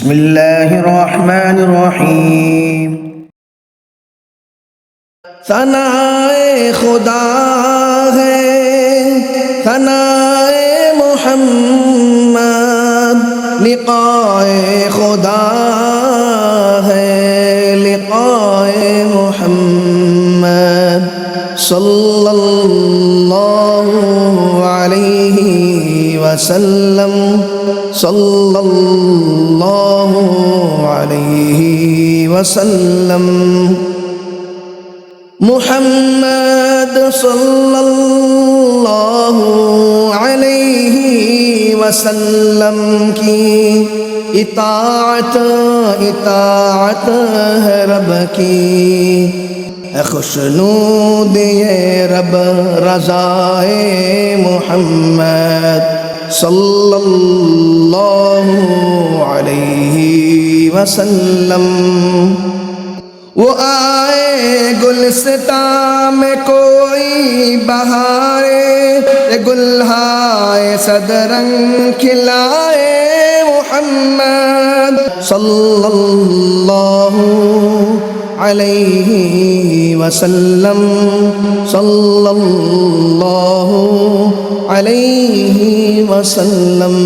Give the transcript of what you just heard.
बिस्मिल्लाहिर रहमानिर रहीम। सनाए खुदा है सनाए मोहम्मद, लिक़ाए खुदा है लिक़ाए मोहम्मद, सल्लल्लाहु अलैहि वसल्लम सल्लल्लाहु अलैहि वसल्लम। मुहम्मद सल्लल्लाहु अलैहि वसल्लम की इताअत इताअत है रब की, खुशनूद ये रब रज़ाए मुहम्मद सल्लल्लाहु अलैहि वसल्लम। वो आए गुलस्तां में कोई बहारे, गुलहाए सदरंग खिलाए मुहम्मद सल्लल्लाहु अलैहि वसल्लम सल्लल्लाहु अलैहि वसल्लम।